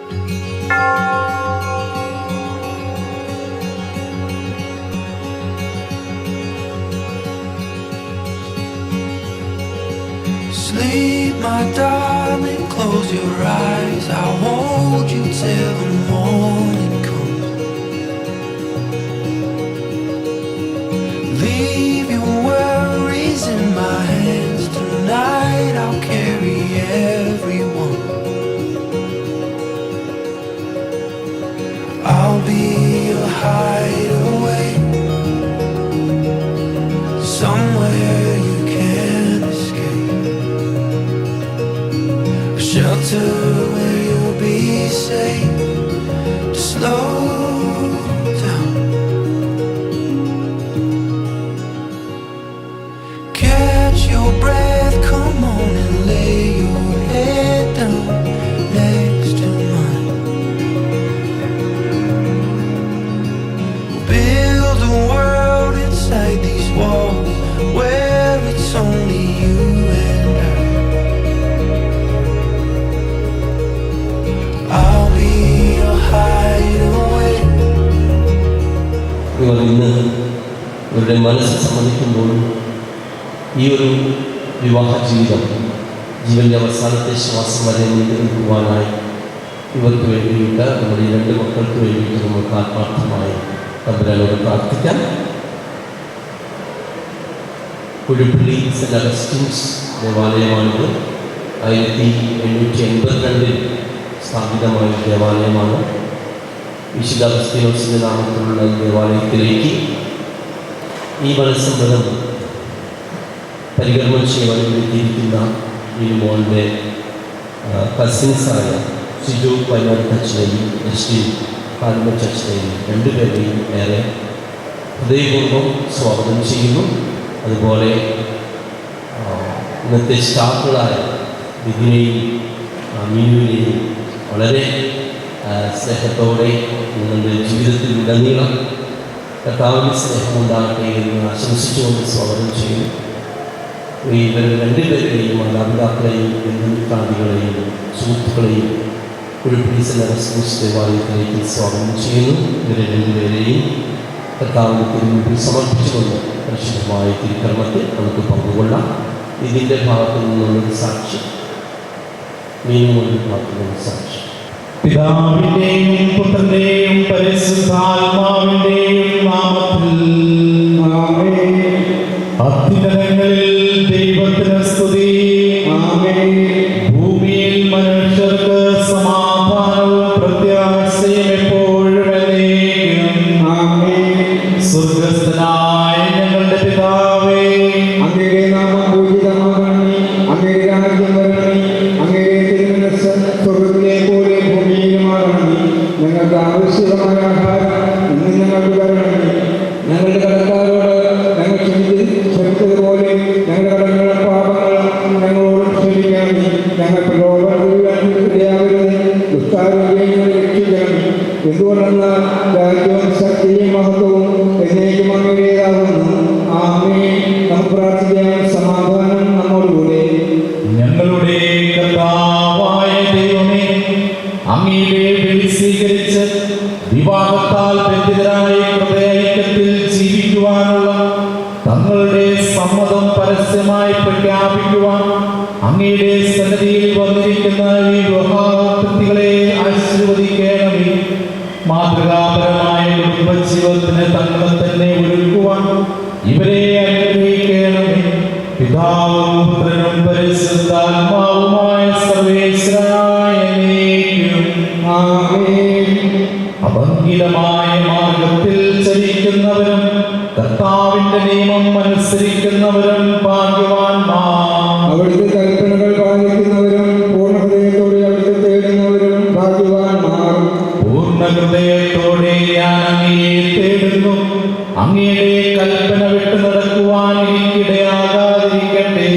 Sleep, my darling, close your eyes. I'll hold you till the morning comes. Leave your worries in my hands. Tonight I'll carry everyone. I'll be your hideaway, somewhere you can't escape, a shelter where you'll be safe. Just slow down, catch your breath, come on and lay your head down next to mine. We'll build a world inside these walls where it's only you and I. I'll be your hideaway. നിങ്ങൾ ഇന്ന് ഇവരുടെ മനസ്സ് സമ്മതിക്കുമ്പോൾ ഈ ഒരു വിവാഹ ജീവിതം ജീവൻ്റെ അവസാനത്തെ ശ്വാസം വരെ നിൽക്കുവാനായി ഇവർക്ക് വേണ്ടിയിട്ട് നമ്മുടെ ഈ രണ്ട് മക്കൾക്ക് വേണ്ടിയിട്ട് നമുക്ക് ആത്മാർത്ഥമായി തമ്പുരാനോട് പ്രാർത്ഥിക്കാം. Kuzhippally cent Augustine's ദേവാലയമാണിത്. 1882 സ്ഥാപിതമായ ദേവാലയമാണ്. വിശുദ്ധ അഗസ്തീനോസിൻ്റെ നാമത്തിലുള്ള ഈ ദേവാലയത്തിലേക്ക് ഈ മനസ്സമ്മതം പരികർമ്മം ചെയ്യുവാൻ വേണ്ടിയിരിക്കുന്ന ഈ മോളുടെ കസിൻസായ സിജു പൈനാട് അച്ഛനെയും എസ്.ടി. പാൽമച്ച് അച്ഛനെയും രണ്ടുപേരെയും ഏറെ ഹൃദയപൂർവ്വം സ്വാഗതം ചെയ്യുന്നു. അതുപോലെ ഇന്നത്തെ സ്റ്റാഫുകളായ വിധിനെയും മീനുവിനെയും വളരെ സ്നേഹത്തോടെ നിങ്ങളുടെ ജീവിതത്തിൽ ഉടനീളം കർത്താവിൻ്റെ സ്നേഹമുണ്ടാകട്ടെ എന്ന് ആശംസിച്ചുകൊണ്ട് സ്വാഗതം ചെയ്യുന്നു. ഇവർ രണ്ടുപേരുടെയും മാതാപിതാക്കളെയും ബന്ധുമിത്രാദികളെയും സുഹൃത്തുക്കളെയും കുഴിപ്പള്ളി സെൻറ് അഗസ്റ്റിൻസ് ദേവാലയത്തിലേക്ക് സ്വാഗതം ചെയ്യുന്നു. ഇവരെ രണ്ടുപേരെയും കർത്താവിൻ്റെ തിരുമുമ്പിൽ സമർപ്പിച്ചുകൊണ്ട് പരിശുദ്ധമായ തിരുക്കർമ്മത്തിൽ നമുക്ക് പങ്കുകൊള്ളാം. ഇതിൻ്റെ ഭാഗത്തു നിന്നുള്ളൊരു സാക്ഷി, മീനുകളുടെ ഭാഗത്തു നിന്നുള്ള സാക്ഷി. പിതാവിന്റെയും പുത്രന്റെയും പരിശുദ്ധാത്മാവിന്റെയും നാമത്തിൽ ആമേൻ. അത്യുന്നതങ്ങളിൽ ദൈവത്തിന് സ്തുതി. ആമേൻ. ഭൂമിയിൽ മനുഷ്യർക്ക് സമാധാനവും പ്രത്യാശയും എപ്പോഴും എന്നേക്കും. ആമേൻ. സ്വർഗ്ഗസ്ഥനായ ഞങ്ങളുടെ പിതാവേ, അങ്ങയുടെ നാമം പൂജിതമാകണമേ, അങ്ങയുടെ രാജ്യം വരണമേ, അങ്ങയുടെ തിരുമനസ്സ് സ്വർഗ്ഗത്തിലെ പോലെ ഭൂമിയിലുമാകണമേ. ഞങ്ങൾക്ക് ആവശ്യമായ ആഹാരം ഇന്ന് ഞങ്ങൾക്ക് തരണമേ. ഞങ്ങളുടെ കടക്കാരോട് ഞങ്ങൾ ക്ഷമിച്ചതുപോലെ ഞങ്ങളുടെ കടങ്ങളുടെ പാപങ്ങളും ഞങ്ങളോട് ക്ഷമിക്കണമേ. ഞങ്ങൾ പ്രലോഭനത്തിലാവരുത്, ദുഷ്ടാരോഗ്യങ്ങൾ രക്ഷിക്കണമേ. എന്തുകൊണ്ടെന്നാൽ രാജ്യവും ശക്തിയും മഹത്വവും എന്നേക്കും അങ്ങയുടേതാകുന്നു. ആമേൻ. നമുക്ക് പ്രാർത്ഥിക്കാം. സമാധാനം നമ്മോടുകൂടെ. ഞങ്ങളുടെ കർത്താവായ ദൈവമേ, അങ്ങയുടെ വിളി സ്വീകരിച്ച് വിവാഹത്താൽ ബന്ധിതരായ ഹൃദയൈക്യത്തിൽ ജീവിക്കുവാനുള്ള തങ്ങളുടെ സമ്മതം പരസ്യമായി പ്രഖ്യാപിക്കുവാൻ അങ്ങയുടെ സന്നിധിയിൽ വന്നിരിക്കുന്ന ഈ വിവാഹകൃതികളെ ആശീർവദിക്കണമേ. മാതൃകാപരമായ കുടുംബജീവിതത്തിന് തങ്ങളെ തന്നെ ഒരുക്കുവാൻ ഇവരെ അനുഗ്രഹിക്കണമേ. പിതാവും പുത്രനും പരിശുദ്ധാത്മാവുമായ സർവേശ്വരായ എന്നേക്കും. ആമേൻ. അഭംഗിതമായ മാർഗത്തിൽ ചരിക്കുന്നവരും കർത്താവിന്റെ നിയമം അനുസരിക്കുന്നവരും ഭാഗ്യവാന്മാർ. അവിടുത്തെ കൽപ്പനകൾ പാലിക്കുന്നവരും പൂർണ്ണ ഹൃദയത്തോടെ അവിടുത്തെ തേടുന്നവരും ഭാഗ്യവാന്മാർ. പൂർണ്ണ ഹൃദയത്തോടെ ഞാൻ അങ്ങയെ തേടുന്നു, അങ്ങയുടെ കൽപ്പന വിട്ടു നടക്കുവാൻ എനിക്കിടയാകാതിരിക്കട്ടെ.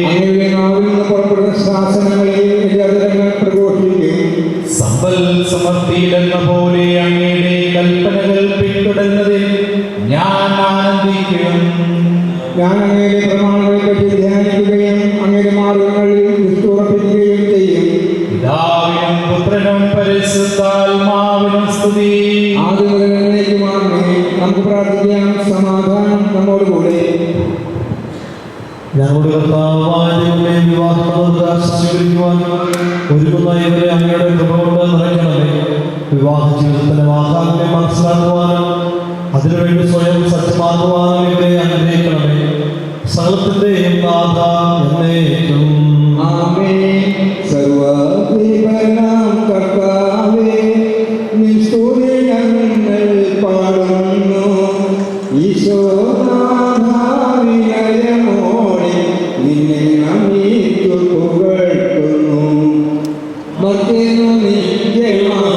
അങ്ങയുടെ നാവിൽ നിന്ന് പുറപ്പെടുന്ന ശാസനങ്ങളെ പ്രഘോഷിക്കും. സമ്പൽ സമൃദ്ധിയിലെന്ന പോലെ അങ്ങയുടെ കൽപ്പനകൾ പിന്തുടരുന്നതിൽ ഞാൻ ആനന്ദിക്കും. ഞാൻ അങ്ങയുടെ പ്രമാണങ്ങളെ പറ്റി ധ്യാനിക്കുകയും അങ്ങയുടെ മാർഗങ്ങളിൽ വിശ്വസിക്കുകയും ചെയ്യും. പിതാവിനും പുത്രനും പുത്രനും പരിശുദ്ധാത്മാവിനും സ്തുതി. നമുക്ക് പ്രാർത്ഥിക്കാം. സമാധാനം നമ്മോടുകൂടെ. ഞങ്ങളുടെ കർത്താവായ ദൈവമേ, വിവാഹത്തോട് സ്വീകരിക്കുവാൻ ഒരുങ്ങുന്ന ഇവരെ അങ്ങയുടെ കൃപ കൊണ്ട് നിറയ്ക്കണമേ. വിവാഹ ജീവിതത്തിന്റെ വാഗ്ദാനത്തെ മനസ്സിലാക്കുവാനും അതിനുവേണ്ടി സ്വയം സജ്ജമാക്കുവാനും ഇവരെ അനുഗ്രഹിക്കണമേ. സകലത്തിന്റെയും നാഥ എന്നേക്കും ആമേൻ. സർവ്വാധിപനാം കർത്താവേ, നിൻ സ്തുതി ഞങ്ങൾ പാടുന്നു. ഈശോനാഥാവിനയമോടെ നിന്നെ നമിച്ചു പുകഴ്ത്തുന്നു. മർത്യനു നിത്യമഹോന്നതം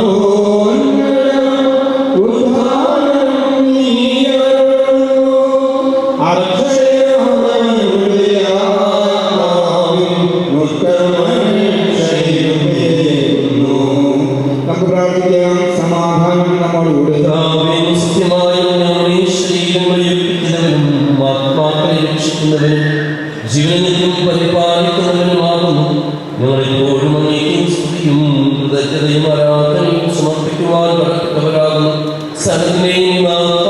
ഉദ്ധാനം നീയരുളുന്നു. അക്ഷയമായ ആത്മാവിൻ മുത്തമനുഷ്യരുമേകുന്നു. നമുക്ക് പ്രാർത്ഥിക്കാം. സമാധാനം നമ്മോടുകൂടെ. സത്യമായും ഞങ്ങളെ ശരീരങ്ങളെ ഏൽപ്പിക്കുന്നവനും ആത്മാക്കളെ രക്ഷിക്കുന്നവനും ജീവനിലും പരിപാലിക്കുന്നവനുമാകുന്നു. ഞങ്ങളെപ്പോഴും അങ്ങേക്കും സ്തുതിയും കൃതജ്ഞതയും ആരാധനയും സമർപ്പിക്കുവാൻ കടപ്പെട്ടവരാകുന്നു. സകലത്തിന്റെയും നാഥ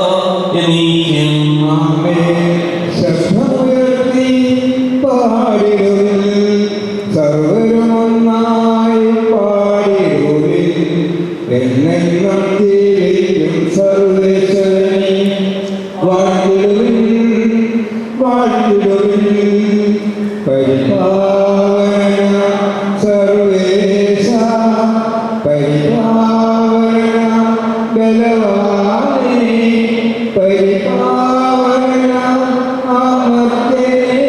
എന്നേക്കും. ആമേൻ. ശബ്ദമുയർത്തി പാടിടുവിൻ, സർവ്വരും ഒന്നായി പാടിടുവിൻ. എന്നെന്നും ജീവിക്കും സർവ്വേശ്വരനെ വാഴ്ത്തിടുവിൻ, വാഴ്ത്തിടുവിൻ. പരിപാവന സർവേശ, പരിപാവന ബലവാനേ, പരിപാവന അമർത്യനേ,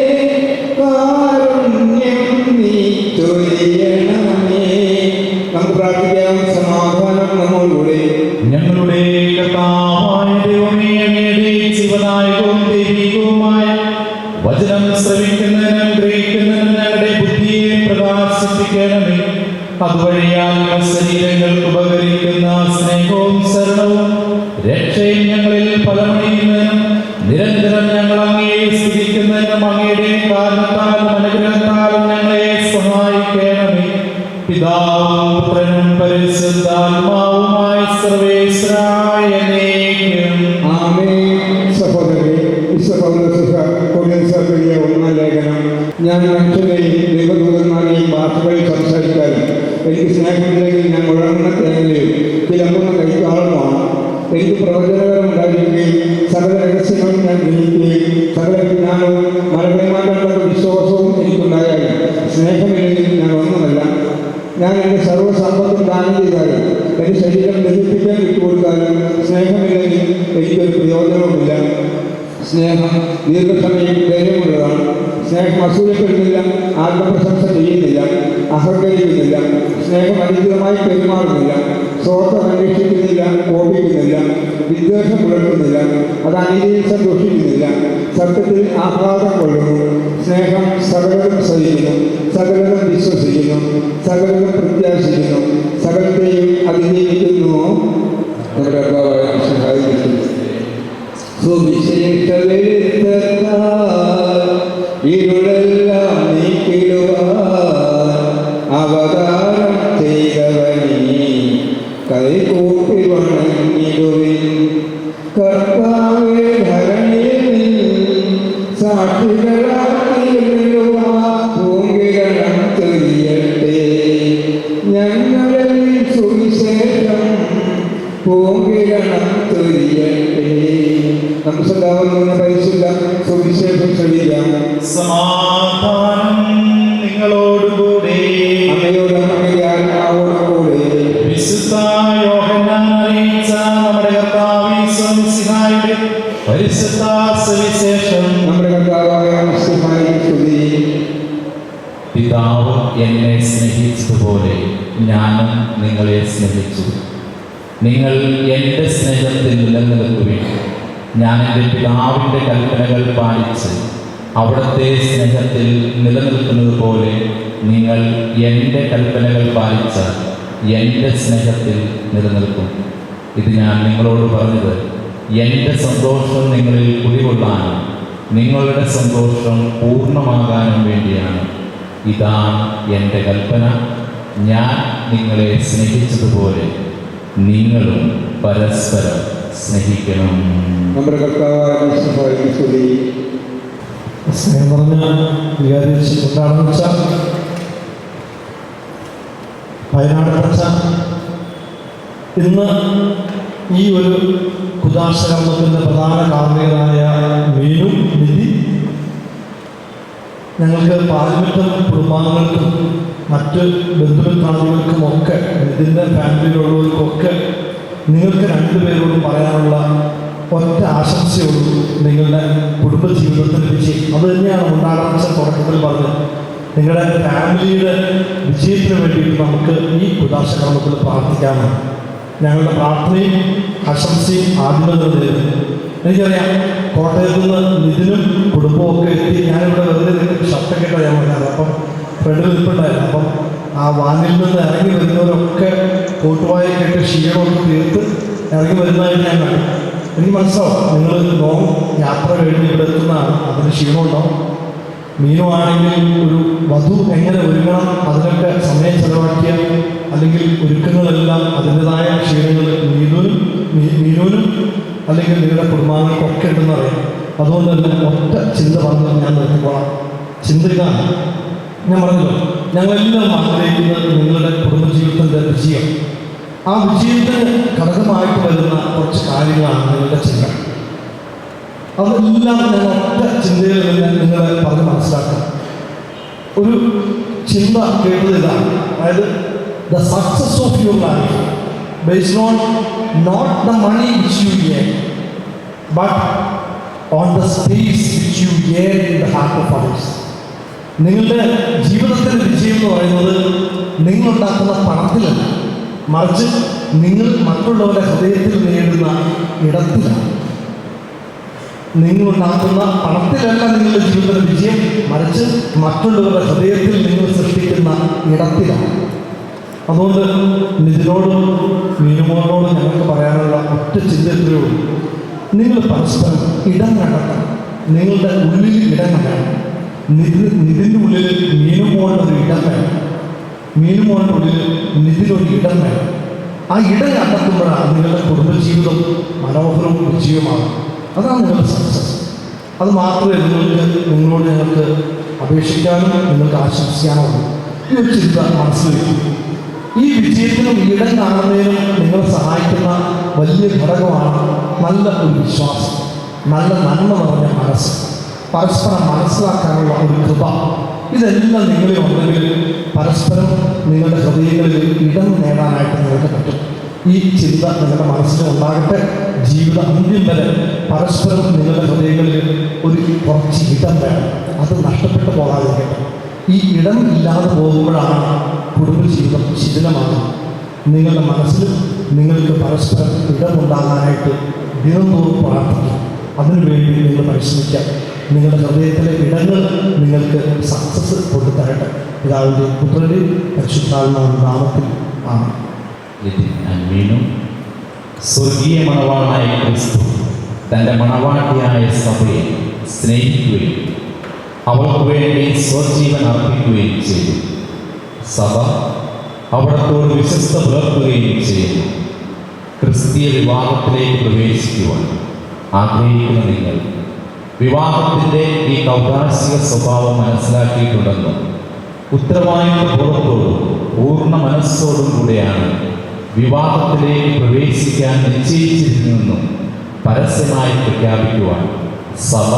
കാരുണ്യം നീ ചൊരിയണമേ. നമുക്ക് പ്രാർത്ഥിക്കാം. സമാധാനം നമ്മോടുകൂടെ. ഞങ്ങളുടെ കർത്താവായ ദൈവമേ, അങ്ങയുടെ ജീവദായകവും ദൈവികവുമായ വചനം ശ്രവിക്കുന്നതിനും ഗ്രഹിക്കുന്നതിനും ഞങ്ങളുടെ ബുദ്ധിയെ പ്രകാശിപ്പിക്കണമേ. അതുവഴിയാൽ ശരീരങ്ങൾക്ക് ഉപകരിക്കുന്ന സ്നേഹവും ശരണവും രക്ഷയും ഞങ്ങളിൽ ഫലമണിയുന്നതിനും നിരന്തരം ഞങ്ങൾ അങ്ങയെ സ്തുതിക്കുന്നതിനും അങ്ങയുടെ കാരണത്താലും അനുഗ്രഹത്താലും ഞങ്ങളെ സഹായിക്കണമേ. പിതാവും പുത്രനും പരിശുദ്ധാത്മാവുമായ സർവേശ്വരായ എന്നേക്കും. ആമേൻ. സഹോദരരെ, ഒന്നാം ലേഖനം. ഞാൻ മനുഷ്യരെയും ദൈവദൂതന്മാരെയും ഭാഷകളിൽ സംസാരിക്കാനും എനിക്ക് സ്നേഹമില്ലെങ്കിൽ ഞാൻ ഉഴർന്ന തേങ്ങയും ചിലമ്പുന്ന കൈക്കാളുമാണ്. എനിക്ക് പ്രവചനകരമുണ്ടായിരിക്കുകയും സകല രഹസ്യങ്ങളും ഞാൻ ഗ്രഹിക്കുകയും സകല വിജ്ഞാനവും മലകൈമാറ്റങ്ങളുടെ വിശ്വാസവും എനിക്കുണ്ടായാലും സ്നേഹമില്ലെങ്കിൽ ഞാൻ ഒന്നുമല്ല. ഞാൻ എൻ്റെ സർവ്വസമ്പത്തും ദാനം ചെയ്താലും എൻ്റെ ശരീരം ദഹിപ്പിക്കാൻ വിട്ടുകൊടുത്താലും സ്നേഹമില്ലെങ്കിൽ എനിക്കൊരു പ്രയോജനവുമില്ല. സ്നേഹം ദീർഘസമയം ധൈര്യമുള്ളതാണ്. സ്നേഹം അസൂയപ്പെടുന്നില്ല, ആത്മപ്രശംസ ചെയ്യുന്നില്ല, അഹങ്കരിക്കുന്നില്ല. സ്നേഹം അനുചിതമായി പെരുമാറുന്നില്ല, സ്വാർത്ഥം അന്വേഷിക്കുന്നില്ല, കോപിക്കുന്നില്ല, വിദ്വേഷം പുലർത്തുന്നില്ല, അത് അനീതിയിൽ സന്തോഷിക്കുന്നില്ല, സത്യത്തിൽ ആഹ്ലാദം കൊള്ളുന്നു. സ്നേഹം സകലതും സഹിക്കുന്നു, സകലതും വിശ്വസിക്കുന്നു, സകലതും പ്രത്യാശിക്കുന്നു, സകലത്തെയും അതിജീവിക്കുന്നു. നമ്മുടെ കർത്താവായ സഹായിക്കുന്നു. ഇരുളെല്ലാം നീക്കിടുവാൻ അവതാരം ചെയ്തവനീ കൈകൂപ്പി വണങ്ങിടുവിൻ. കർത്താവേ, ധരണിയിൽ സാക്ഷികളാക്കിയിടുവാൻ പൂങ്കിരണം ചൊരിയട്ടെ. ഞങ്ങളിൽ സുവിശേഷം പൂങ്കിരണം ചൊരിയട്ടെ. നമുക്ക് സദാവുന്ന പരിശുദ്ധ സുവിശേഷം ചൊല്ലിക്കാം. സമാധാനം നിങ്ങളോടുകൂടെ. അങ്ങയോട് അങ്ങയുടെ ആത്മാവോടുകൂടെ. വിശുദ്ധ യോഹന്നാൻ അറിയിച്ച നമ്മുടെ കർത്താവ് ഈശോമിശിഹായുടെ പരിശുദ്ധ സുവിശേഷം. നമ്മുടെ കർത്താവായ മിശിഹായെ സ്തുതി. പിതാവ് എന്നെ സ്നേഹിച്ചതുപോലെ ഞാനും നിങ്ങളെ സ്നേഹിച്ചു. നിങ്ങൾ എൻ്റെ സ്നേഹത്തിൽ നിലനിൽക്കുവിൻ. ഞാൻ എൻ്റെ പിതാവിൻ്റെ കൽപ്പനകൾ പാലിച്ച് അവിടുത്തെ സ്നേഹത്തിൽ നിലനിൽക്കുന്നത് പോലെ നിങ്ങൾ എൻ്റെ കൽപ്പനകൾ പാലിച്ച എൻ്റെ സ്നേഹത്തിൽ നിലനിൽക്കും. ഇത് ഞാൻ നിങ്ങളോട് പറഞ്ഞത് എൻ്റെ സന്തോഷം നിങ്ങളിൽ കുടികൊള്ളാനും നിങ്ങളുടെ സന്തോഷം പൂർണ്ണമാകാനും വേണ്ടിയാണ്. ഇതാണ് എൻ്റെ കൽപ്പന. ഞാൻ നിങ്ങളെ സ്നേഹിച്ചതുപോലെ നിങ്ങളും പരസ്പരം സ്നേഹിക്കണം. നമ്മുടെ കർത്താവായ യേശുവിനെ സ്തുതി. സ്നേഹം പറഞ്ഞ വികാരിച്ച് എന്താണെന്ന് വെച്ചാൽ വയനാട് അച്ഛ ഇന്ന് ഈ ഒരു കുദാശകർമ്മത്തിൻ്റെ പ്രധാന കാർമ്മികനായ മീനും നിധി ഞങ്ങൾക്ക് പാലിമറ്റം കുടുംബാംഗങ്ങൾക്കും മറ്റ് ബന്ധുമിത്രാദികൾക്കുമൊക്കെ ഇതിൻ്റെ ഫാമിലിയിലുള്ളവർക്കൊക്കെ നിങ്ങൾക്ക് രണ്ടുപേരോടും പറയാനുള്ള ഒറ്റ ആശംസയോടും നിങ്ങളുടെ കുടുംബജീവിതത്തിൻ്റെ വിജയം അത് തന്നെയാണ് ഉണ്ടാകാൻ തുടക്കത്തിൽ പറഞ്ഞത്. നിങ്ങളുടെ ഫാമിലിയുടെ വിജയത്തിന് വേണ്ടിയിട്ട് നമുക്ക് ഈ കുദാശകർമ്മത്തിൽ പ്രാർത്ഥിക്കാമെന്ന് ഞങ്ങളുടെ പ്രാർത്ഥനയും ആശംസയും ആദ്യമേ നേരുന്നു. എനിക്കറിയാം കോട്ടയത്ത് നിന്ന് നിതിനും കുടുംബവും ഒക്കെ എത്തി. ഞാനിവിടെ വെറുതെ ഷർട്ടൊക്കെ ഇട്ടാണ് ഞാൻ പറഞ്ഞത്. അപ്പം ഫ്രണ്ടിൽ നിൽപ്പുണ്ടായിരുന്നു. അപ്പം ആ വാനിൽ നിന്ന് ഇറങ്ങി വരുന്നവരൊക്കെ കോട്ടുവായൊക്കെ ഇട്ട് ക്ഷീണമൊക്കെ തീർത്ത് ഇറങ്ങി വരുന്നതായിട്ട് ഞാൻ കണ്ടു. എനിക്ക് മനസ്സിലാവും നിങ്ങൾ ലോങ് യാത്ര കഴിഞ്ഞ് ഇവിടെ എത്തുന്നതാണ്, അതിന് ക്ഷീണം ഉണ്ടാവും. മീനുമാണെങ്കിൽ ഒരു വധു എങ്ങനെ ഒരുങ്ങണം അതിനൊക്കെ സമയം ചെലവാക്കിയ അല്ലെങ്കിൽ ഒരുക്കങ്ങളെല്ലാം അതിൻ്റെതായ ക്ഷീണങ്ങൾ മീനൂനും അല്ലെങ്കിൽ നിങ്ങളുടെ കുടുംബാംഗങ്ങൾക്കൊക്കെ ഉണ്ടെന്ന് അറിയാം. അതുകൊണ്ട് തന്നെ ഒറ്റ ചിന്ത പറഞ്ഞ് ഞാൻ നിർത്തിക്കോളാം. ചിന്ത ഇതാണ്, ഞാൻ പറഞ്ഞല്ലോ, ഞങ്ങളെല്ലാം ആഗ്രഹിക്കുന്നത് നിങ്ങളുടെ കുടുംബജീവിതത്തിൻ്റെ വിജയം. ആ വിജയത്തിന് ഘടകമായിട്ട് വരുന്ന കുറച്ച് കാര്യങ്ങളാണ് നിങ്ങളുടെ ചിന്ത. അതെല്ലാം ഞാൻ ഒറ്റ ചിന്തയിൽ നിന്ന് നിങ്ങളെ പറഞ്ഞ് മനസ്സിലാക്കാം. ഒരു ചിന്ത കേട്ടത് ഇതാണ്, അതായത് the success of your life based on not the money which you gain but on the space which you gain in the heart of others. നിങ്ങളുടെ ജീവിതത്തിൻ്റെ വിജയം എന്ന് പറയുന്നത് നിങ്ങളുണ്ടാക്കുന്ന പണത്തിലല്ല, മറിച്ച് നിങ്ങൾ മറ്റുള്ളവരുടെ ഹൃദയത്തിൽ നേടുന്ന ഇടത്തിലാണ്. നിങ്ങളുണ്ടാക്കുന്ന പണത്തിലല്ല നിങ്ങളുടെ ജീവിതത്തിലെ വിജയം, മറിച്ച് മറ്റുള്ളവരുടെ ഹൃദയത്തിൽ നിങ്ങൾ സൃഷ്ടിക്കുന്ന ഇടത്തിലാണ്. അതുകൊണ്ട് നിതിനോടും മീനുമോനോടും ഞങ്ങൾക്ക് പറയാനുള്ള ഒറ്റ ചിന്തത്തിലൂടെ നിങ്ങൾ പരസ്പരം ഇടം കണ്ടെത്തണം. നിങ്ങളുടെ ഉള്ളിൽ ഇടം വേണം. നിതിൻ്റെ ഉള്ളിൽ മീനുമോൻ്റെ ഒരു ഇടം വേണം, മീനുമോൻ്റെ ഉള്ളിൽ നിതിനൊരു ഇടം വേണം. ആ ഇടം കണ്ടെത്തുമ്പോഴാണ് നിങ്ങളുടെ കുടുംബജീവിതം മനോഹരവും വിജയവുമാണ്. അതാണ് നിങ്ങളുടെ സക്സസ്. അത് മാത്രമേ നിങ്ങളോട് ഞങ്ങൾക്ക് അപേക്ഷിക്കാനും നിങ്ങൾക്ക് ആശംസിക്കാനുള്ളൂ. ഈ ഒരു ചിന്ത മനസ്സിൽ വയ്ക്കും. ഈ വിജയത്തിനും ഇടം കാണുന്നതിനും നിങ്ങളെ സഹായിക്കുന്ന വലിയ ഘടകമാണ് നല്ല ഒരു വിശ്വാസം, നല്ല നന്മ നിറഞ്ഞ മനസ്സ്, പരസ്പരം മനസ്സിലാക്കാനുള്ള ഒരു കൃപ. ഇതെല്ലാം നിങ്ങളിൽ ഉണ്ടെങ്കിൽ പരസ്പരം നിങ്ങളുടെ ഹൃദയങ്ങളിൽ ഇടം നേടാനായിട്ട് നിങ്ങൾക്ക് പറ്റും. ഈ ചിന്ത നിങ്ങളുടെ മനസ്സിൽ ഉണ്ടാകട്ടെ. ജീവിത അന്ത്യം വരെ പരസ്പരം നിങ്ങളുടെ ഹൃദയങ്ങളിൽ ഒരു കുറച്ച് ഇടം വേണം, അത് നഷ്ടപ്പെട്ടു പോകാതിരിക്കട്ടെ. ഈ ഇടം ഇല്ലാതെ പോകുമ്പോഴാണ് കുടുംബജീവിതം ശിഥിലമാകുന്നത്. നിങ്ങളുടെ മനസ്സിൽ നിങ്ങൾക്ക് പരസ്പരം ഇടമുണ്ടാകാനായിട്ട് ദിനംതോറും പ്രാർത്ഥിക്കാം. അതിനുവേണ്ടി നിങ്ങൾ പരിശ്രമിക്കാം. നിങ്ങളുടെ ഹൃദയത്തിലെ ഇടങ്ങൾ നിങ്ങൾക്ക് സക്സസ് കൊണ്ടുതരട്ടെ. പിതാവിൻ്റെയും പുത്രൻ്റെയും പരിശുദ്ധാത്മാവിന്റെ നാമത്തിൽ ആണ്. മീനും സ്വർഗീയ മണവാളനായ ക്രിസ്തു തൻ്റെ മണവാട്ടിയായ സഭയെ സ്നേഹിക്കുകയും അവൾക്ക് വേണ്ടി സ്വജീവൻ അർപ്പിക്കുകയും ചെയ്തു. സഭ അവിടത്തോട് വിശ്വസ്ത പുലർത്തുകയും ചെയ്യുന്നു. ക്രിസ്തീയ വിവാഹത്തിലേക്ക് പ്രവേശിക്കുവാൻ ആഗ്രഹിക്കുന്ന നിങ്ങൾ വിവാഹത്തിൻ്റെ ഈ കൗതാശിക സ്വഭാവം മനസ്സിലാക്കിയിട്ടുണ്ടെന്നും ഉത്തരവാദിത്വബോധത്തോടും പൂർണ്ണ മനസ്സോടും കൂടെയാണ് വിവാഹത്തിലേക്ക് പ്രവേശിക്കാൻ നിശ്ചയിച്ചിരുന്നെന്നും പരസ്യമായി പ്രഖ്യാപിക്കുവാൻ സഭ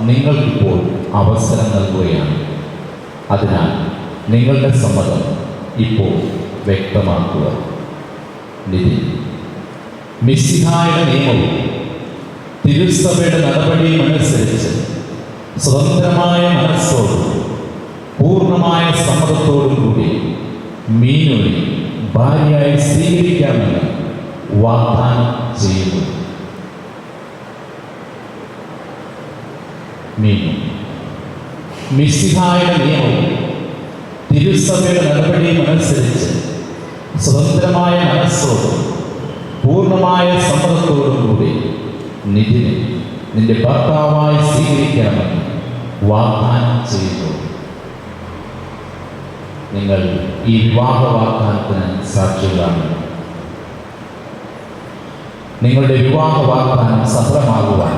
നിങ്ങൾക്കിപ്പോൾ അവസരം നൽകുകയാണ്. അതിനാൽ നിങ്ങളുടെ സമ്മതം ഇപ്പോൾ വ്യക്തമാക്കുക. നിധി മിശിഹായുടെ നിയമവും തിരുസഭയുടെ നടപടിയും അനുസരിച്ച് സ്വതന്ത്രമായ മനസ്സോടും പൂർണ്ണമായ സമ്മതത്തോടും കൂടി മീനുവിനെ ഭാര്യയായി സ്വീകരിക്കാമെന്ന് വാഗ്ദാനം ചെയ്യുന്നു. മീനു മിശിഹായുടെ നിയമവും തിരുസഭയുടെ നടപടിയും അനുസരിച്ച് സ്വതന്ത്രമായ മനസ്സോടും പൂർണ്ണമായ സമ്മതത്തോടും കൂടി നിധിനെ നിന്റെ ഭർത്താവായി സ്വീകരിക്കാമെന്ന് വാഗ്ദാനം ചെയ്യുന്നു. നിങ്ങൾ ഈ വിവാഹ വാഗ്ദാനത്തിന് സാക്ഷികളാണ്. നിങ്ങളുടെ വിവാഹ വാഗ്ദാനം സഫലമാകുവാൻ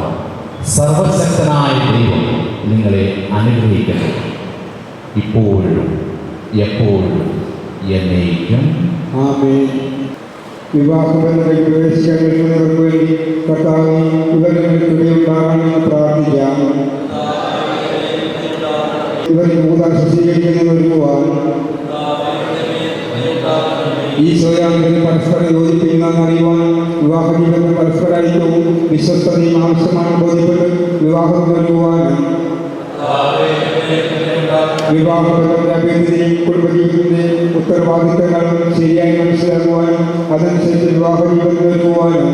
സർവശക്തനായ ദൈവം നിങ്ങളെ അനുഗ്രഹിക്കട്ടെ, ഇപ്പോഴും എപ്പോഴും എന്നേക്കും. ആമേൻ. വിവാഹബന്ധത്തിൽ പ്രവേശിക്കാൻ വരുന്നവർക്ക് വേണ്ടി കർത്താവേ ഇവരുടെ കൃപയുണ്ടാകണമെന്ന് പ്രാർത്ഥിക്കാം. ഇവരെ കൂതാശ സ്വീകരിക്കുന്നവരുവാൻ ഈശോയാൽ പരസ്പരം യോജിപ്പിക്കുന്നതെന്ന് അറിയുവാൻ വിവാഹ ജീവിതത്തിൽ പരസ്പര ഐക്യവും വിശ്വസ്തതയും ആവശ്യമാണ് ബോധ്യപ്പെട്ട് വിവാഹം നൽകുവാനും വിവാഹബന്ധത്തിന്റെ അഭ്യർത്ഥനയും കുടുംബജീവിതത്തിന്റെ ഉത്തരവാദിത്തങ്ങൾ ശരിയായി മനസ്സിലാക്കുവാനും അതനുസരിച്ച് വിവാഹ ജീവിതം നൽകുവാനും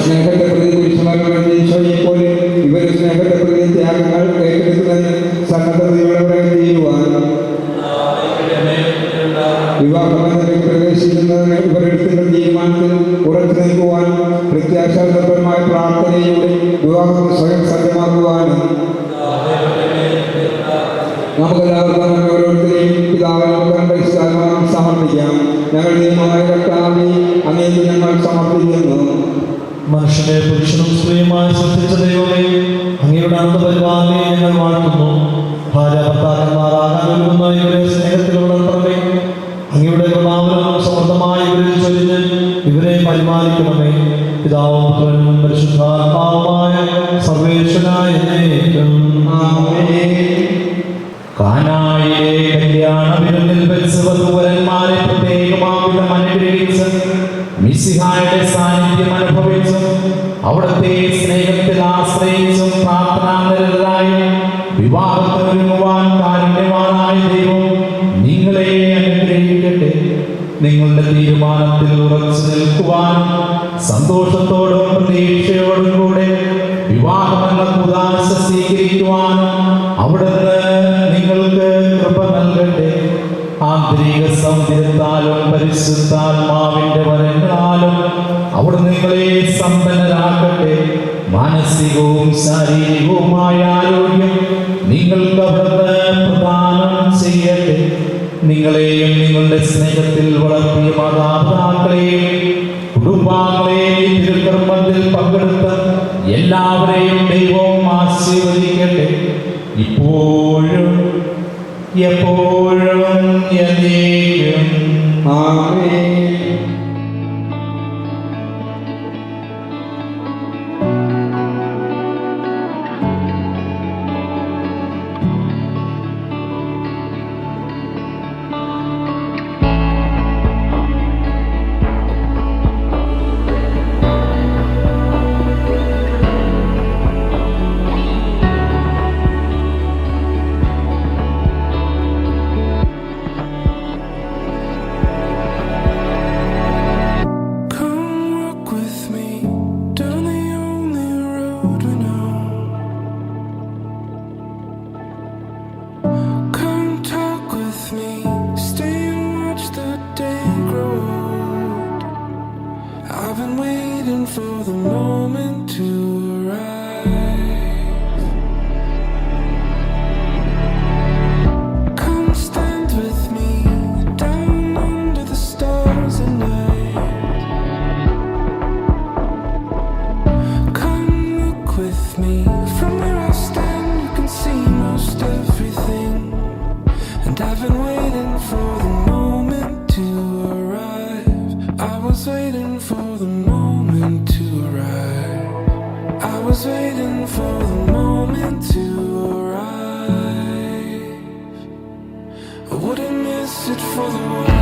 സ്നേഹത്തെ പ്രതി കുരിശുമരണം ഈശോയെ പോലെ ഇവർ സ്നേഹത്തെ പ്രതി ത്യാഗങ്ങൾ ഏറ്റെടുക്കുന്നതിന് സന്നദ്ധതയുള്ളവരെ തീരുവാനും വിവാഹബന്ധത്തിൽ പ്രവേശിക്കുന്നതിന് ഇവരെടുക്കുന്ന തീരുമാനത്തിൽ ഉറച്ചു നിൽക്കുവാനും പ്രത്യാശാപരമായ പ്രാർത്ഥനയിലൂടെ വിവാഹം സ്വയം സജ്ജമാക്കുവാനും നമുക്കെല്ലാവർക്കും ഓരോരുത്തരെയും പിതാവിനും സമർപ്പിക്കാം. ഞങ്ങൾ നിയമമായ കർത്താവേ അങ്ങേക്ക് ഞങ്ങൾ സമർപ്പിക്കുന്നു. മനുഷ്യനെ പുരുഷനും സ്ത്രീയുമായി സൃഷ്ടിച്ച ദൈവമേ, അങ്ങയുടെ അനന്തപരിപാലനെ ഞങ്ങൾ വാഴ്ത്തുന്നു. ഭാര്യ ഭർത്താക്കന്മാരാകാൻ ഒരുങ്ങുന്ന ഇവരെ സ്നേഹത്തിൽ വളർത്തണമേ. അങ്ങയുടെ കൃപാവനം സമൃദ്ധമായി ഇവരിൽ ചൊരിഞ്ഞ് ഇവരെ പരിപാലിക്കണമേ. പിതാവും പുത്രനും പരിശുദ്ധാത്മാവുമായ സർവേശ്വരനായ എന്നേക്കും. ആമേൻ. കാനായിലെ കല്യാണ വിരുന്നിൽ വെച്ച് വധൂവരന്മാരെ പ്രത്യേകമാവിധം അനുഗ്രഹിച്ച് മിശിഹായുടെ സാന്നിധ്യം അനുഭവിച്ചും അവിടുത്തെ സ്നേഹത്തിൽ ആശ്രയിച്ചും പ്രാർത്ഥനാനിരതരായി വിവാഹത്തിനൊരുങ്ങുവാൻ കാരുണ്യവാനായ ദൈവം നിങ്ങളെ അനുഗ്രഹിക്കട്ടെ. നിങ്ങളുടെ തീരുമാനത്തിൽ ഉറച്ചു നിൽക്കുവാനും സന്തോഷത്തോടും പ്രതീക്ഷയോടും കൂടെ വിവാഹമെന്ന കൂദാശ സ്വീകരിക്കുവാനും അവിടുന്ന് നിങ്ങൾക്ക് കൃപ നൽകട്ടെ. ആന്തരിക സൗന്ദര്യത്താലും പരിശുദ്ധാത്മാവിന്റെ വരങ്ങളാലും അവിടെ നിങ്ങളെ സമ്പന്നരാക്കട്ടെ. മാനസികവും ശാരീരികവുമായ ആരോഗ്യം നിങ്ങൾക്ക് അവിടുന്ന് പ്രദാനം ചെയ്യട്ടെ. നിങ്ങളെയും നിങ്ങളുടെ സ്നേഹത്തിൽ വളർത്തിയ മാതാപിതാക്കളെയും കുടുംബാംഗങ്ങളെയും തിരുക്കർമ്മത്തിൽ പങ്കെടുത്ത എല്ലാവരെയും ദൈവവും ആശീർവദിക്കട്ടെ, ഇപ്പോഴും എപ്പോഴും എന്നേക്കും. ആമേൻ. I've been waiting for the moment to arrive. Come stand with me down under the stars at night. Come look with me from where I stand. You can see most everything. And I've been waiting for the moment to arrive. I was waiting for the moment to arrive. I was waiting for the moment to arrive. I wouldn't miss it for the world.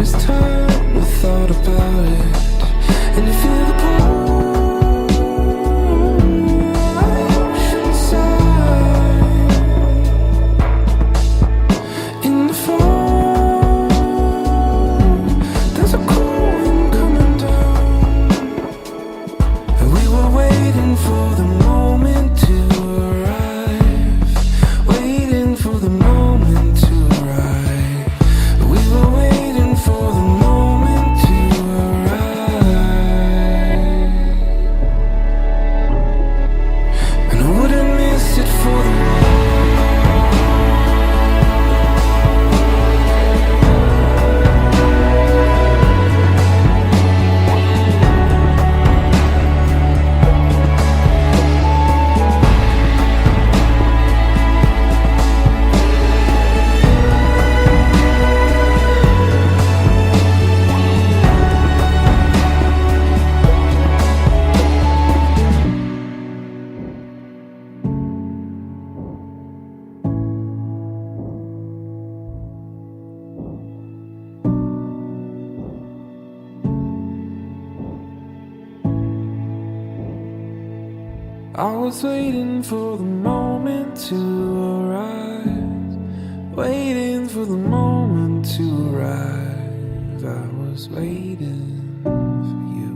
It's time we thought about it. I was waiting for the moment to arise, waiting for the moment to arrive. I was waiting for you,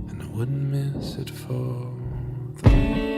and I wouldn't miss it for the world.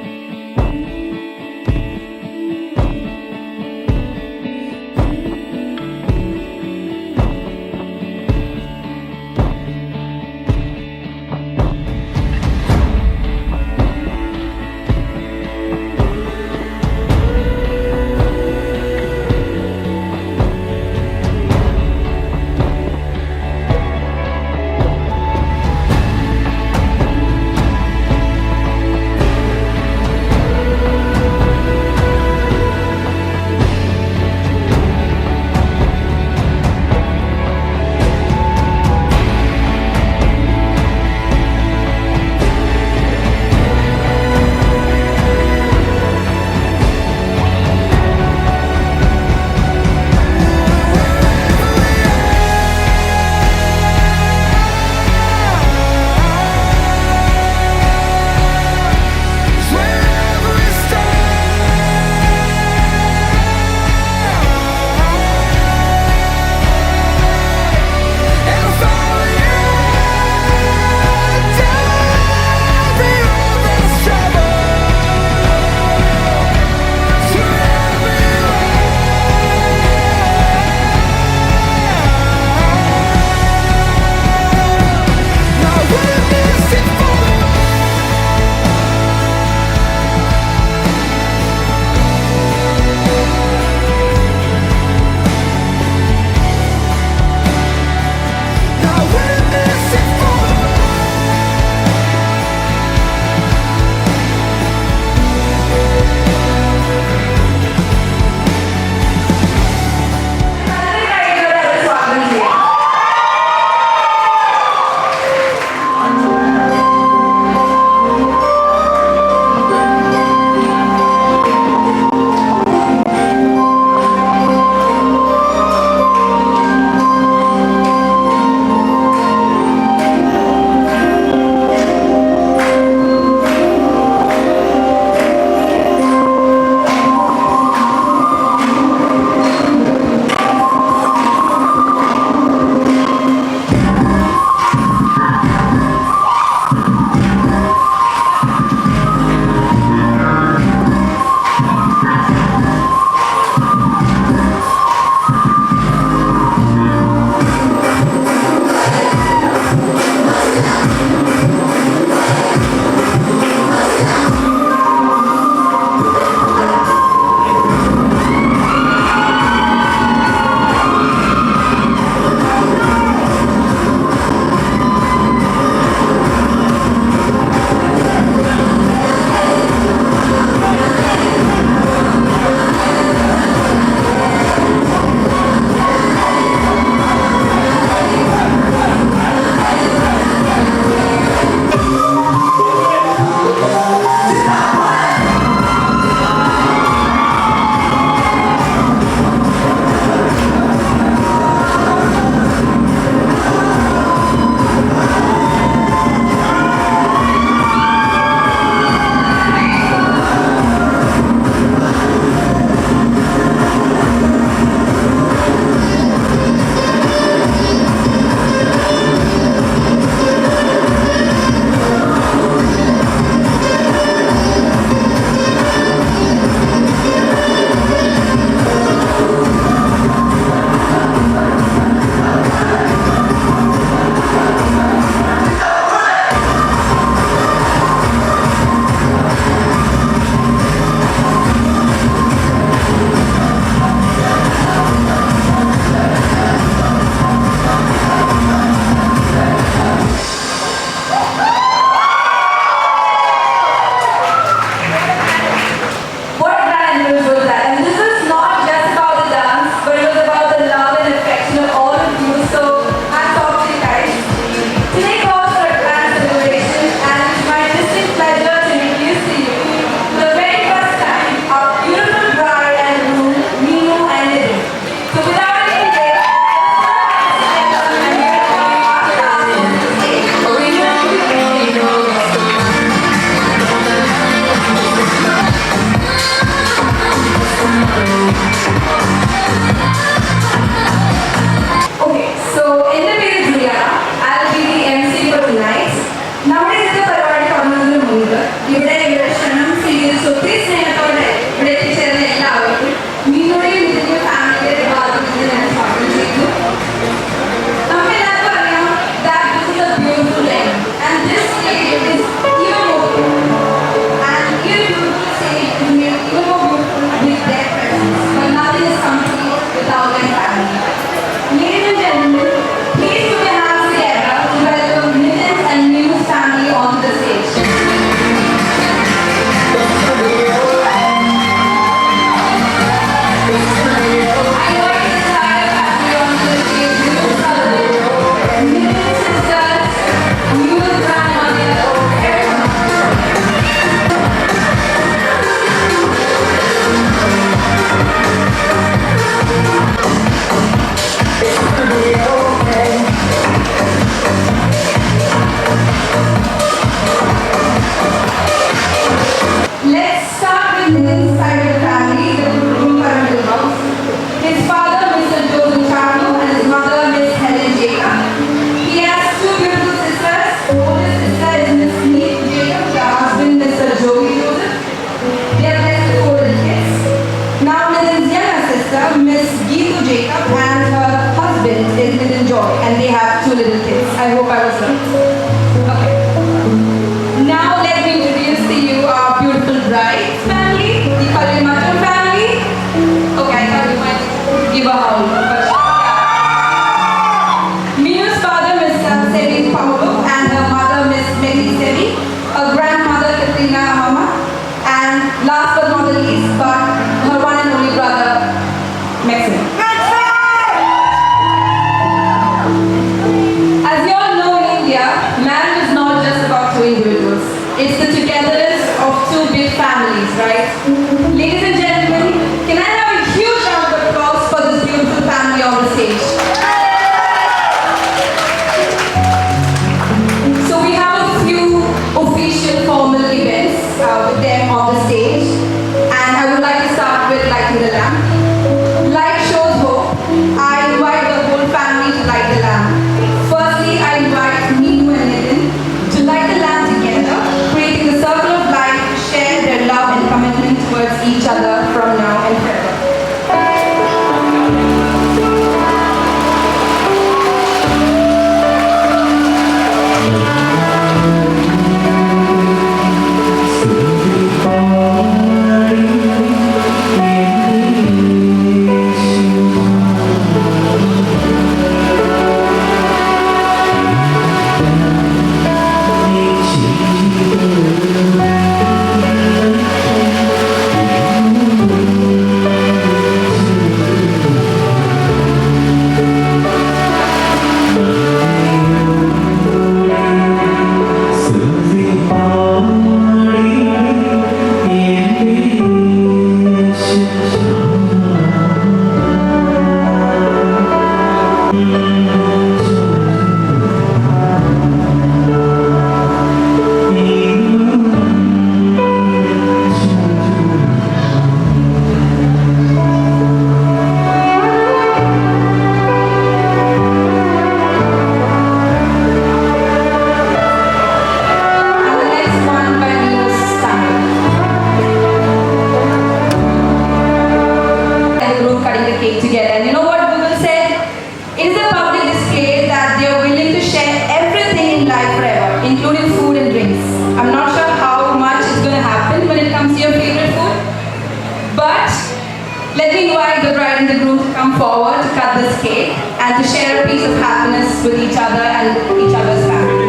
Let me invite the bride and the groom to come forward to cut this cake and to share a piece of happiness with each other and each other's family.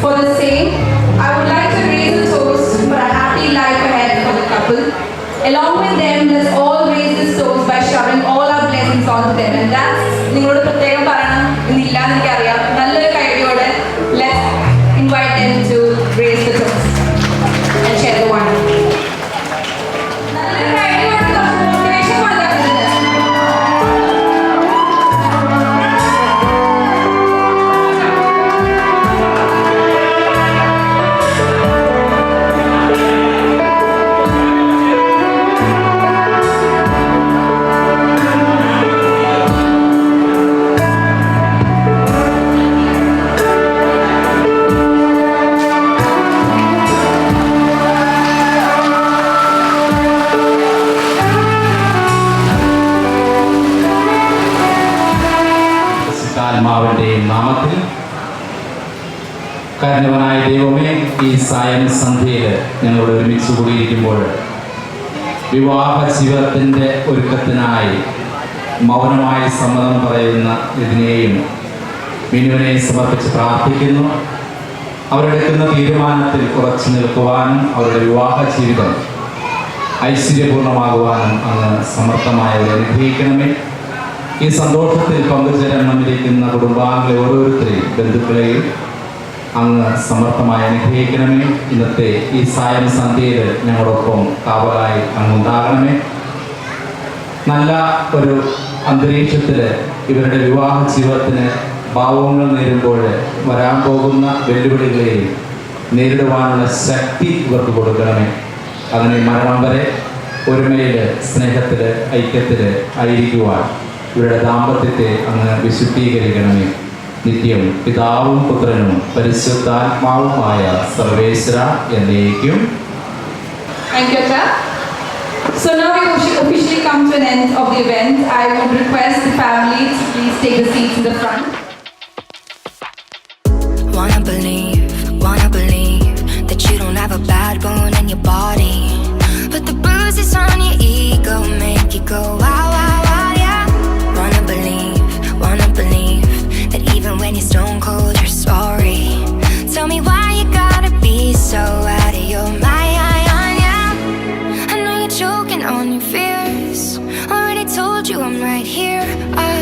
For the same, I would like to raise a toast for a happy life ahead for the couple. Along with them, let's all raise this toast by showering all our blessings onto them. And that's നിങ്ങളോട് പ്രത്യേകം പറയണം എന്നില്ലാന്ന് എനിക്കറിയാം. നല്ലൊരു കൈയോടെ let's invite them to raise the toast and share the wine. നല്ലൊരു കൈയോടെ motivation കൊടുക്കുന്നത്. ആത്മാവിൻ്റെ നാമത്തിൽ കാരുണ്യവാനായ ദൈവമേ, ഈ സായം സന്ധ്യയിൽ ഞങ്ങൾ ഒരുമിച്ച് കൂടിയിരിക്കുമ്പോൾ വിവാഹ ജീവിതത്തിൻ്റെ ഒരുക്കത്തിനായി മൗനമായി സമ്മതം പറയുന്ന ഇതിനെയും മിനുവിനെയും സമർപ്പിച്ച് പ്രാർത്ഥിക്കുന്നു. അവരെടുക്കുന്ന തീരുമാനത്തിൽ ഉറച്ചു നിൽക്കുവാനും അവരുടെ വിവാഹ ജീവിതം ഐശ്വര്യപൂർണ്ണമാകുവാനും അങ്ങ് സമർത്ഥമായി അനുഗ്രഹിക്കണമേ. ഈ സന്തോഷത്തിൽ പങ്കുചേരാനിരിക്കുന്ന കുടുംബാംഗങ്ങളെ ഓരോരുത്തരെയും ബന്ധുക്കളെയും അങ്ങ് സമർത്ഥമായി അനുഗ്രഹിക്കണമേ. ഇന്നത്തെ ഈ സായം സന്ധ്യയിൽ ഞങ്ങളോടൊപ്പം കാവലായി അങ്ങുണ്ടാകണമേ. നല്ല ഒരു അന്തരീക്ഷത്തിൽ ഇവരുടെ വിവാഹ ജീവിതത്തിന് ഭാവങ്ങൾ നേരിടുമ്പോൾ വരാൻ പോകുന്ന വെല്ലുവിളികളെയും നേരിടുവാനുള്ള ശക്തി ഇവർക്ക് കൊടുക്കണമേ. അങ്ങനെ മരണം വരെ ഒരുമയിൽ സ്നേഹത്തിൽ ഐക്യത്തിൽ ആയിരിക്കുവാൻ ഇവരുടെ ദാമ്പത്യത്തെ അങ്ങ് വിശുദ്ധീകരിക്കണമേ. നിത്യം പിതാവും പുത്രനും പരിശുദ്ധാത്മാവുമായ സർവേശ്വര എന്നേക്കും. Thank you, sir. So now we officially come to an end of the event. I would request the family to please take the seats in the front. Wanna believe that you don't have a bad bone in your body, but the bruises on your ego make you go wow, wow, wow, yeah. Wanna believe that even when you're stone cold, you're sorry. Tell me why you gotta be so out of your mind, yeah. I know you're choking on your fears. Already told you I'm right here. I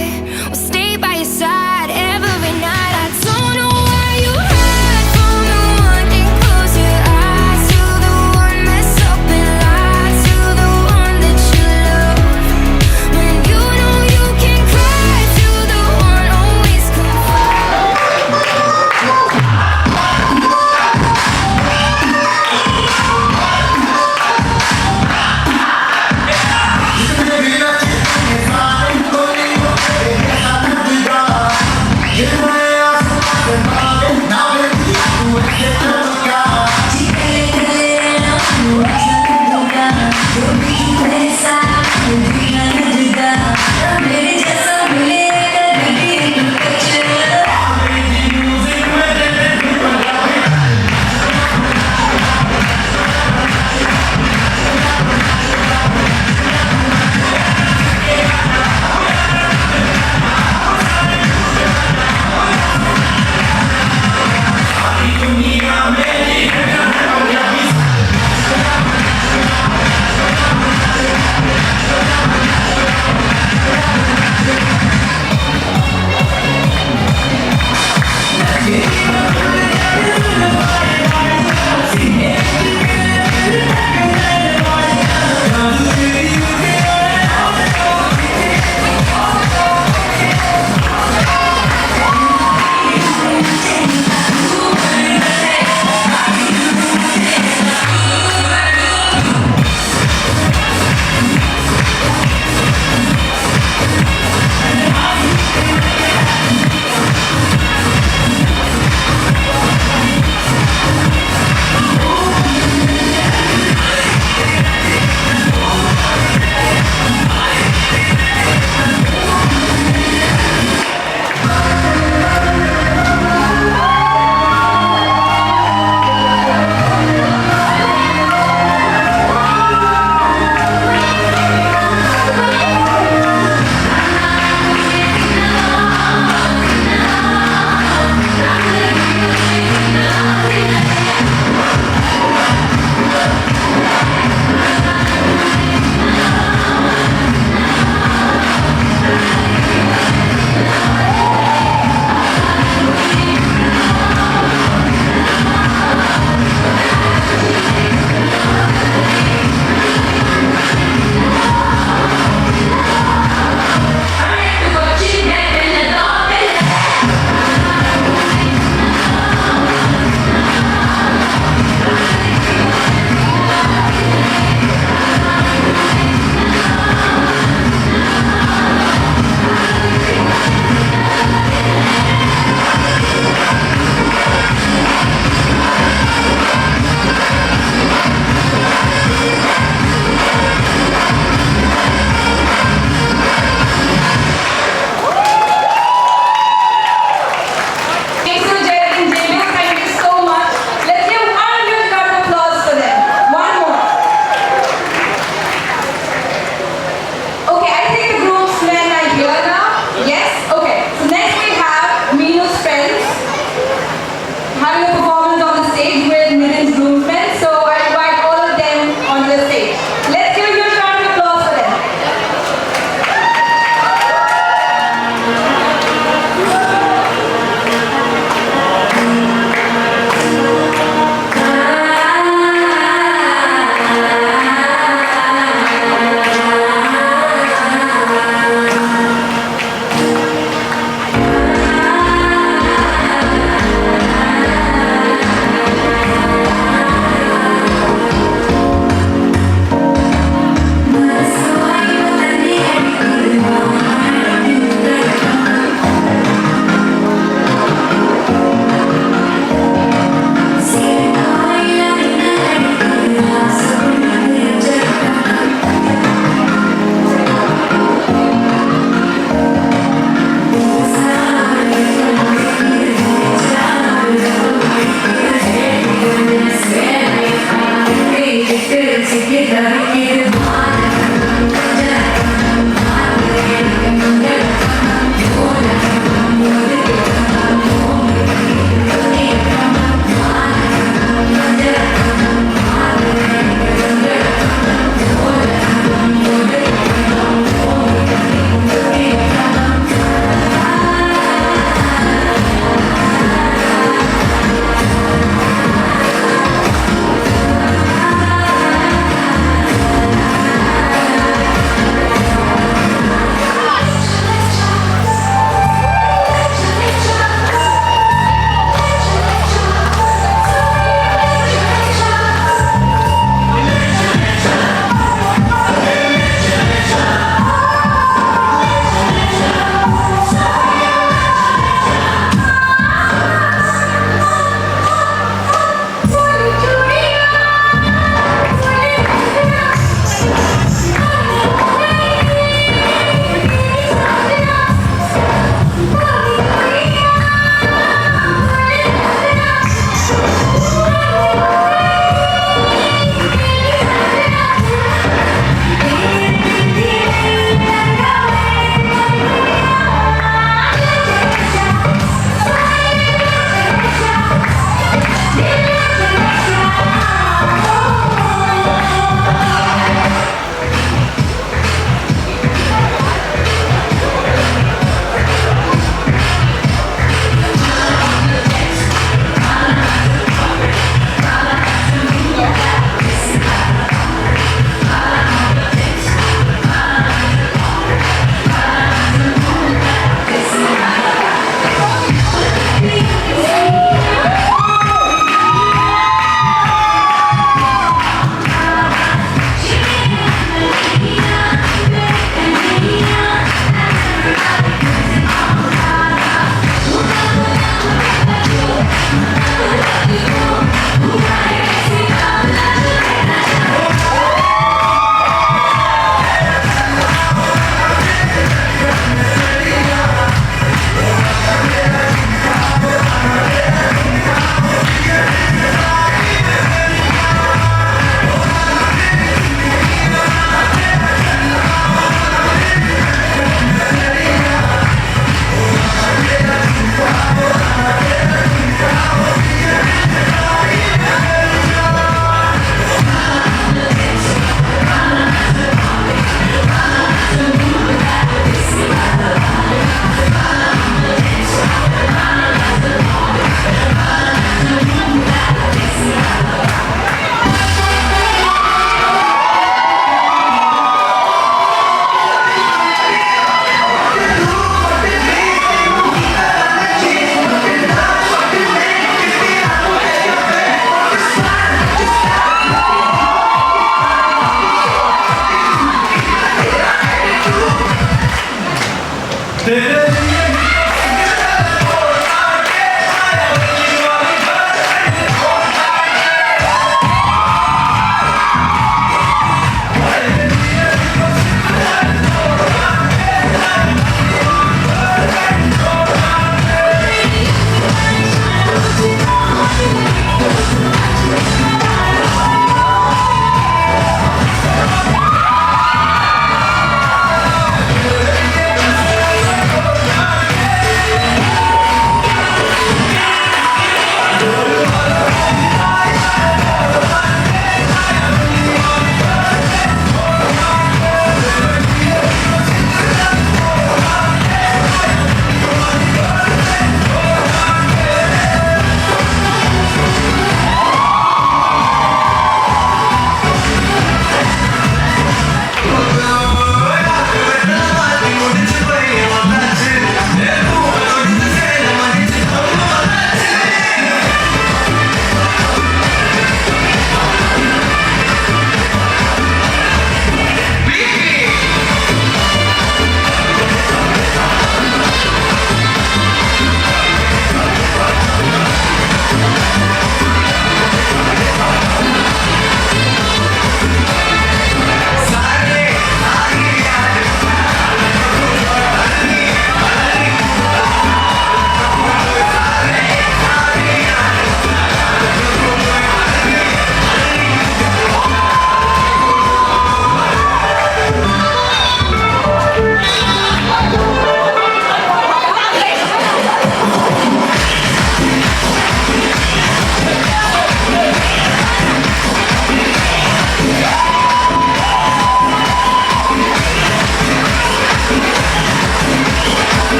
will stay by your side every night. I don't know why you hide from the one and close your eyes to the one that's up and lie to the one that you love.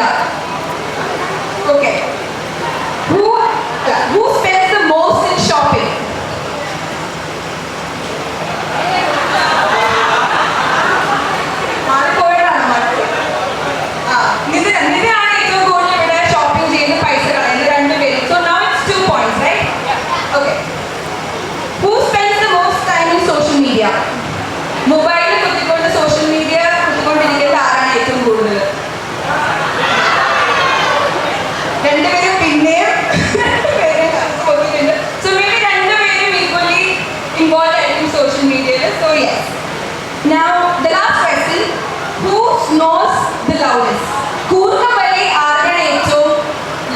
Yeah. Okay. Who spends the most in shopping? നിധിയാണ് ഏറ്റവും കൂടുതൽ ഇവിടെ shopping ചെയ്യുന്ന പൈസ കളയുന്നത് രണ്ടുപേരും. So now it's 2 points, right? Okay. Who spends the most time in social media? മൊബൈലിൽ കുത്തിക്കൊണ്ട് social media കുത്തിക്കൊണ്ടിരിക്കുന്നത് ആരാണ് ഏറ്റവും കൂടുതൽ? രണ്ടുപേരും പിന്നെയും സോ മേ ബി രണ്ടുപേരും ഈക്വലി ഇൻവോൾവ് ആയിരിക്കും സോഷ്യൽ മീഡിയയിൽ. So yes. Now the last question. Who snores the loudest? കൂർക്കവലി ആരാണ് ഏറ്റവും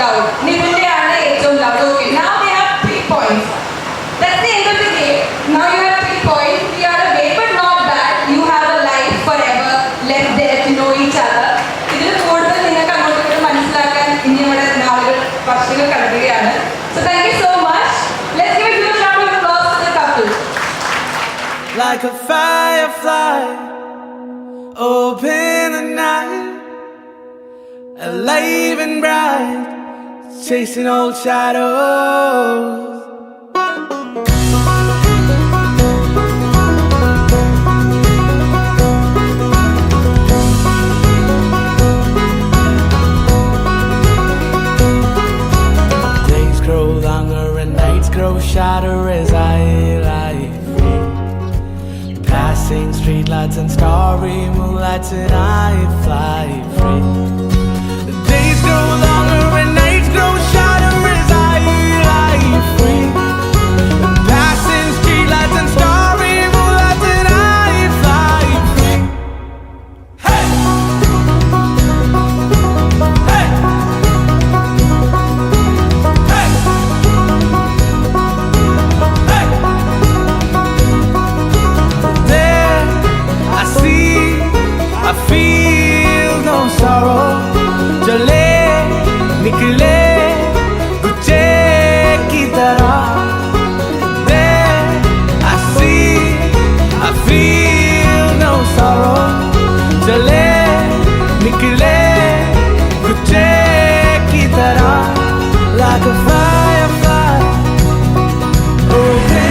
ലൗഡ്? നിവിൻ്റെയാണ് ഏറ്റവും loud. Okay. Now they have 3 points. That's the end of the game. Now you have 3 points. We are away, but not bad. You have a life forever left there to know each other. ഇതിൽ കൂടുതൽ നിങ്ങൾക്ക് അങ്ങോട്ട് ഇങ്ങോട്ട് മനസ്സിലാക്കാൻ ഇനി നമ്മുടെ നാളുകൾ വർഷങ്ങൾ കടക്കുകയാണ്. So thank you so much. Let's give a huge round of applause to the couple. Like a firefly, open at night, alive and bright, chasing old shadows. Days grow longer and nights grow shorter as I lie free, passing streetlights and starry moonlights, and I fly free. The days grow longer and nights grow shorter as I lie free, passing streetlights and starry moonlights, and I fly free. Hey! Hey! Hey! Hey! There I see, I feel no sorrow. Jale nikle guche ki tarah. There I see, I feel no sorrow. Jale nikle guche ki tarah, like a firefly. Open.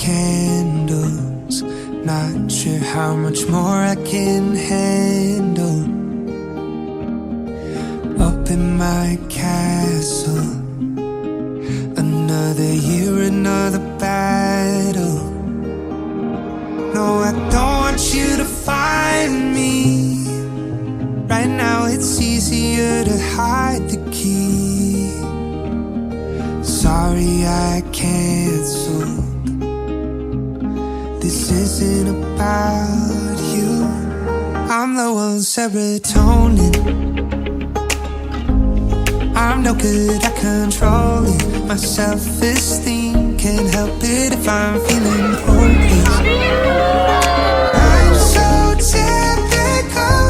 Candles, not sure how much more I can handle. Up in my castle, another year, another battle. No, I don't want you to find me. Right now it's easier to hide the key. Sorry I canceled. This isn't about you. I'm low on serotonin. I'm no good at controlling my self-esteem. Can't help it if I'm feeling hopeless. I'm so typical,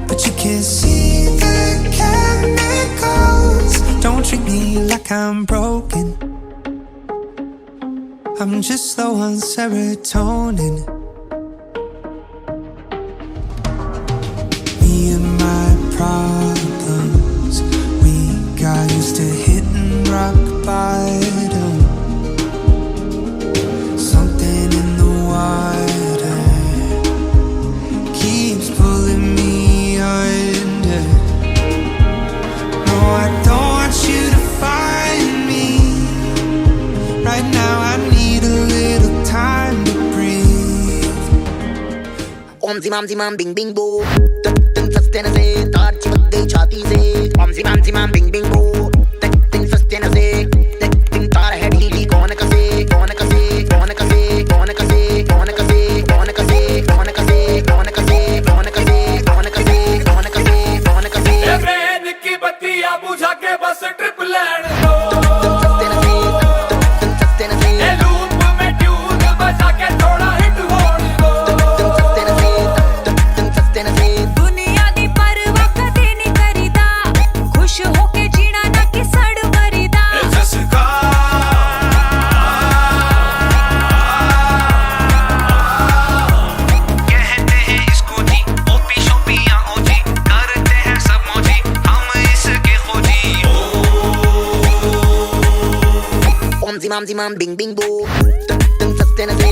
but you can't see the chemicals. Don't treat me like I'm broken. I'm I'm just low on serotonin. Me and my problems, we got used to hitting rock bottom. Something in the water keeps pulling me under. No, I don't want you to find me. Right now I need a little time to breathe. Om zimam bing bing boo. Tin sastena se taar chimak gई छाती से. Om zimam bing bing boo. Tin sastena se tin taar hai ढीली कौन कसे कौन कसे कौन कसे कौन कसे कौन कसे कौन कसे कौन कसे कौन कसे कौन कसे कौन कसे कौन कसे कौन कसे. ट्रेन की बत्तियां बुझा के बस ट्रिप लैंड दो. लूप में ट्यून बजा के थोड़ा हिट होने दो. दुनिया दी परवाह कदे नहीं करीदा, खुश होके जीना ना कि सड़ मरीदा. कहते हैं इसको जी ओपी शोपी या ओजी, करते हैं सब मौजी हम इसके खोजी. Om zimam bing bing boo. Tin sastena se